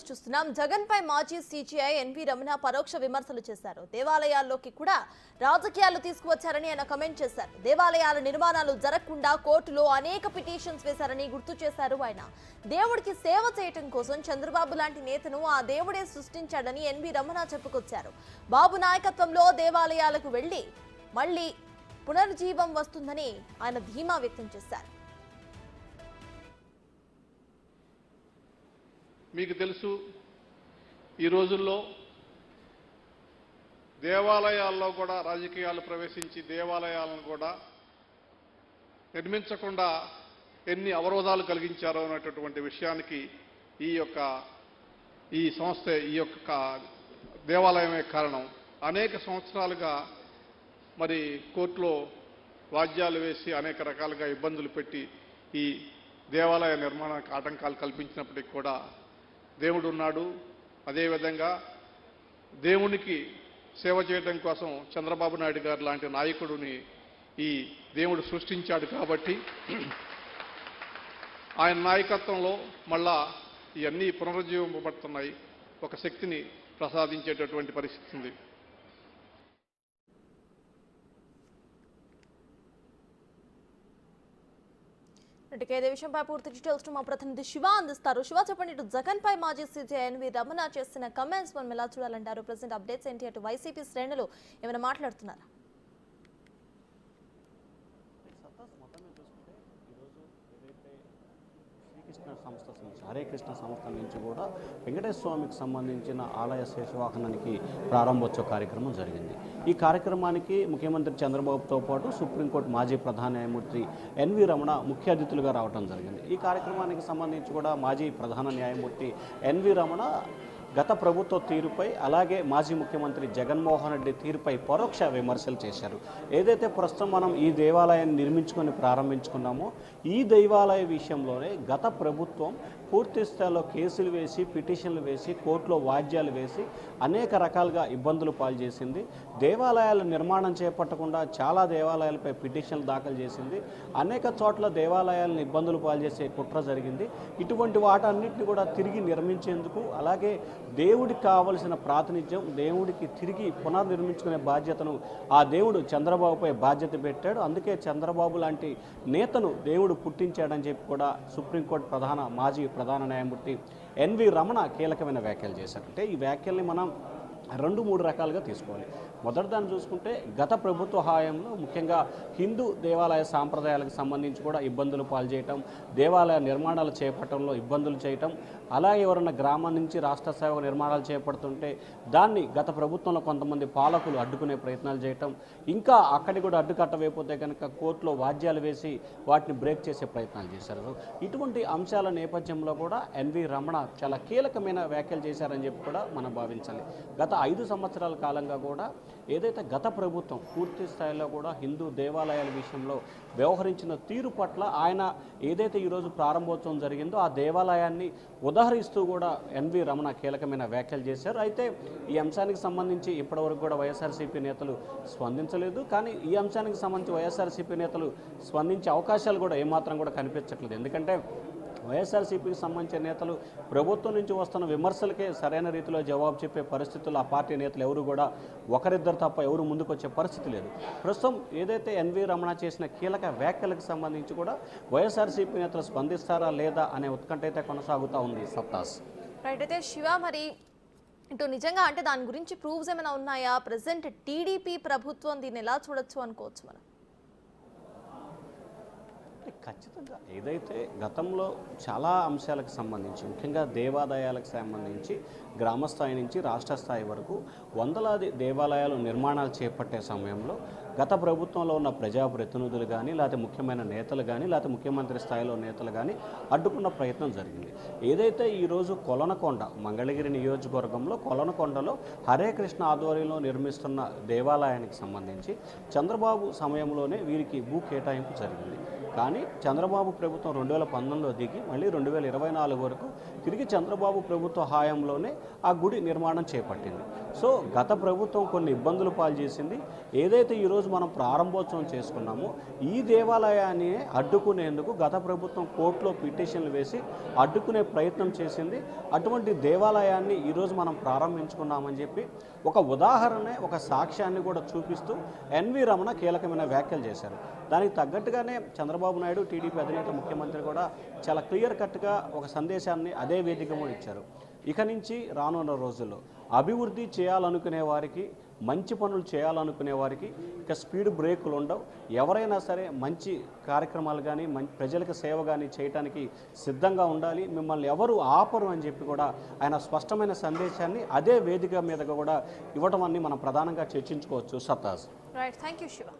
News చూస్తున్నాం. జగన్ పై మాజీ CJI N V Ramana పరోక్ష విమర్శలు చేశారు. దేవాలయాల్లోకి కూడా రాజకీయాలు తీసుకువచ్చారని ఆయన కమెంట్ చేశారు. దేవాలయాల నిర్మాణాలు జరగకుండా కోర్టులో అనేక పిటిషన్స్ వేశారని గుర్తు చేశారు. ఆయన దేవుడికి సేవ చేయటం కోసం చంద్రబాబు లాంటి నేతను ఆ దేవుడే సృష్టించాడని ఎన్వి రమణ చెప్పుకొచ్చారు. బాబు నాయకత్వంలో దేవాలయాలకు వెళ్లి మళ్లీ పునర్జీవం వస్తుందని ఆయన ధీమా వ్యక్తం చేశారు. మీకు తెలుసు, ఈ రోజుల్లో దేవాలయాల్లో కూడా రాజకీయాలు ప్రవేశించి దేవాలయాలను కూడా నిర్మించకుండా ఎన్ని అవరోధాలు కలిగించారో అనేటటువంటి విషయానికి ఈ సంస్థ ఈ యొక్క దేవాలయమే కారణం. అనేక సంవత్సరాలుగా మరి కోర్టులో వాద్యాలు వేసి అనేక రకాలుగా ఇబ్బందులు పెట్టి ఈ దేవాలయ నిర్మాణానికి ఆటంకాలు కల్పించినప్పటికీ కూడా దేవుడు ఉన్నాడు. అదేవిధంగా దేవునికి సేవ చేయడం కోసం చంద్రబాబు నాయుడు గారు లాంటి నాయకుడిని ఈ దేవుడు సృష్టించాడు. కాబట్టి ఆయన నాయకత్వంలో మళ్ళా ఇవన్నీ పునరుజ్జీవింపబడుతున్నాయి. ఒక శక్తిని ప్రసాదించేటటువంటి పరిస్థితి ఉంది. ఇదే విషయంపై పూర్తి డీటెయిల్స్ మా ప్రతినిధి శివ అందిస్తారు. శివ, చెప్పండి, ఇటు జగన్ పై మాజీ సీజీఐ ఎన్వి రమణ చేసిన కమెంట్స్ మనం ఎలా చూడాలంటారు? ప్రెసెంట్ అప్డేట్స్ ఏంటి? అటు వైసీపీ శ్రేణులు ఏమైనా మాట్లాడుతున్నారా? హరే కృష్ణ సంస్థ నుంచి కూడా వెంకటేశ్వర స్వామికి సంబంధించిన ఆలయ శేషవాహనానికి ప్రారంభోత్సవ కార్యక్రమం జరిగింది. ఈ కార్యక్రమానికి ముఖ్యమంత్రి చంద్రబాబుతో పాటు సుప్రీంకోర్టు మాజీ ప్రధాన న్యాయమూర్తి ఎన్వి రమణ ముఖ్య అతిథులుగా రావడం జరిగింది. ఈ కార్యక్రమానికి సంబంధించి కూడా మాజీ ప్రధాన న్యాయమూర్తి ఎన్వి రమణ గత ప్రభుత్వ తీరుపై అలాగే మాజీ ముఖ్యమంత్రి జగన్మోహన్ రెడ్డి తీరుపై పరోక్ష విమర్శలు చేశారు. ఏదైతే ప్రస్తుతం మనం ఈ దేవాలయాన్ని నిర్మించుకొని ప్రారంభించుకున్నామో ఈ దేవాలయ విషయంలోనే గత ప్రభుత్వం పూర్తి స్థాయిలో కేసులు వేసి పిటిషన్లు వేసి కోర్టులో వాద్యాలు వేసి అనేక రకాలుగా ఇబ్బందులు పాలు చేసింది. దేవాలయాల నిర్మాణం చేపట్టకుండా చాలా దేవాలయాలపై పిటిషన్లు దాఖలు చేసింది. అనేక చోట్ల దేవాలయాలను ఇబ్బందులు పాలు చేసే కుట్ర జరిగింది. ఇటువంటి వాటన్నిటిని కూడా తిరిగి నిర్మించేందుకు అలాగే దేవుడికి కావలసిన ప్రాతినిధ్యం దేవుడికి తిరిగి పునర్నిర్మించుకునే బాధ్యతను ఆ దేవుడు చంద్రబాబుపై బాధ్యత పెట్టాడు. అందుకే చంద్రబాబు లాంటి నేతను దేవుడు పుట్టించాడని చెప్పి కూడా సుప్రీంకోర్టు మాజీ ప్రధాన న్యాయమూర్తి ఎన్వి రమణ కీలకమైన వ్యాఖ్యలు చేశారు. అంటే ఈ వ్యాఖ్యల్ని మనం 2-3 రకాలుగా తీసుకోవాలి. మొదటి దాన్ని చూసుకుంటే గత ప్రభుత్వ హయాంలో ముఖ్యంగా హిందూ దేవాలయ సాంప్రదాయాలకు సంబంధించి కూడా ఇబ్బందులు పాల్చేయటం, దేవాలయ నిర్మాణాలు చేపట్టడంలో ఇబ్బందులు చేయటం, అలాగే ఎవరైనా గ్రామం నుంచి రాష్ట్ర సేవ నిర్మాణాలు చేపడుతుంటే దాన్ని గత ప్రభుత్వంలో కొంతమంది పాలకులు అడ్డుకునే ప్రయత్నాలు చేయటం, ఇంకా అక్కడి కూడా అడ్డుకట్టవేయకపోతే కనుక కోర్టులో వాద్యాలు వేసి వాటిని బ్రేక్ చేసే ప్రయత్నాలు చేశారు. ఇటువంటి అంశాల నేపథ్యంలో కూడా ఎన్వి రమణ చాలా కీలకమైన వ్యాఖ్యలు చేశారని చెప్పి కూడా మనం భావించాలి. గత 5 సంవత్సరాల కాలంగా కూడా ఏదైతే గత ప్రభుత్వం పూర్తి స్థాయిలో కూడా హిందూ దేవాలయాల విషయంలో వ్యవహరించిన తీరు పట్ల ఆయన ఏదైతే ఈరోజు ప్రారంభోత్సవం జరిగిందో ఆ దేవాలయాన్ని ఉదహరిస్తూ కూడా ఎన్వి రమణ కీలకమైన వ్యాఖ్యలు చేశారు. అయితే ఈ అంశానికి సంబంధించి ఇప్పటివరకు కూడా వైఎస్ఆర్సీపీ నేతలు స్పందించలేదు. కానీ ఈ అంశానికి సంబంధించి వైఎస్ఆర్సీపీ నేతలు స్పందించే అవకాశాలు కూడా ఏమాత్రం కూడా కనిపించట్లేదు. ఎందుకంటే వైఎస్ఆర్సీపీకి సంబంధించిన నేతలు ప్రభుత్వం నుంచి వస్తున్న విమర్శలకే సరైన రీతిలో జవాబు చెప్పే పరిస్థితుల్లో ఆ పార్టీ నేతలు ఎవరు కూడా ఒకరిద్దరు తప్ప ఎవరు ముందుకు వచ్చే పరిస్థితి లేదు. ప్రస్తుతం ఏదైతే ఎన్వి రమణ చేసిన కీలక వ్యాఖ్యలకు సంబంధించి కూడా వైఎస్ఆర్సీపీ నేతలు స్పందిస్తారా లేదా అనే ఉత్కంఠ అయితే కొనసాగుతూ ఉంది. సప్తాస్ రైట్. అయితే శివ, మరి ఇటు నిజంగా అంటే దాని గురించి ప్రూఫ్స్ ఏమైనా ఉన్నాయా? ప్రెసెంట్ టీడీపీ ప్రభుత్వం దీన్ని ఎలా చూడొచ్చు అనుకోవచ్చు మనం? ఖచ్చితంగా ఏదైతే గతంలో చాలా అంశాలకు సంబంధించి ముఖ్యంగా దేవాలయాలకు సంబంధించి గ్రామ స్థాయి నుంచి రాష్ట్ర స్థాయి వరకు వందలాది దేవాలయాలు నిర్మాణాలు చేపట్టే సమయంలో గత ప్రభుత్వంలో ఉన్న ప్రజాప్రతినిధులు కానీ లేకపోతే ముఖ్యమైన నేతలు కానీ లేకపోతే ముఖ్యమంత్రి స్థాయిలో నేతలు కానీ అడ్డుకున్న ప్రయత్నం జరిగింది. ఏదైతే ఈరోజు కొలనకొండ మంగళగిరి నియోజకవర్గంలో కొలనకొండలో హరే కృష్ణ ఆధ్వర్యంలో నిర్మిస్తున్న దేవాలయానికి సంబంధించి చంద్రబాబు సమయంలోనే వీరికి భూ కేటాయింపు జరిగింది. కానీ చంద్రబాబు ప్రభుత్వం 2019లో దిగి మళ్ళీ 2024 వరకు తిరిగి చంద్రబాబు ప్రభుత్వ హయాంలోనే ఆ గుడి నిర్మాణం చేపట్టింది. సో గత ప్రభుత్వం కొన్ని ఇబ్బందులు పాలు చేసింది. ఏదైతే ఈరోజు మనం ప్రారంభోత్సవం చేసుకున్నామో ఈ దేవాలయాన్ని అడ్డుకునేందుకు గత ప్రభుత్వం కోర్టులో పిటిషన్లు వేసి అడ్డుకునే ప్రయత్నం చేసింది. అటువంటి దేవాలయాన్ని ఈరోజు మనం ప్రారంభించుకున్నామని చెప్పి ఒక ఉదాహరణ, ఒక సాక్ష్యాన్ని కూడా చూపిస్తూ ఎన్వి రమణ కీలకమైన వ్యాఖ్యలు చేశారు. దానికి తగ్గట్టుగానే చంద్రబాబు నాయుడు, టీడీపీ అధినేత, ముఖ్యమంత్రి కూడా చాలా క్లియర్ కట్గా ఒక సందేశాన్ని అదే వేదిక మీద ఇచ్చారు. ఇక నుంచి రానున్న రోజుల్లో అభివృద్ధి చేయాలనుకునే వారికి, మంచి పనులు చేయాలనుకునే వారికి ఇక స్పీడ్ బ్రేకులు ఉండవు. ఎవరైనా సరే మంచి కార్యక్రమాలు కానీ ప్రజలకు సేవ కానీ చేయడానికి సిద్ధంగా ఉండాలి. మిమ్మల్ని ఎవరు ఆపరు అని చెప్పి కూడా ఆయన స్పష్టమైన సందేశాన్ని అదే వేదిక మీదగా కూడా ఇవ్వటం అన్ని మనం ప్రధానంగా చర్చించుకోవచ్చు. సత్తాజ్. Right, thank you Shiva.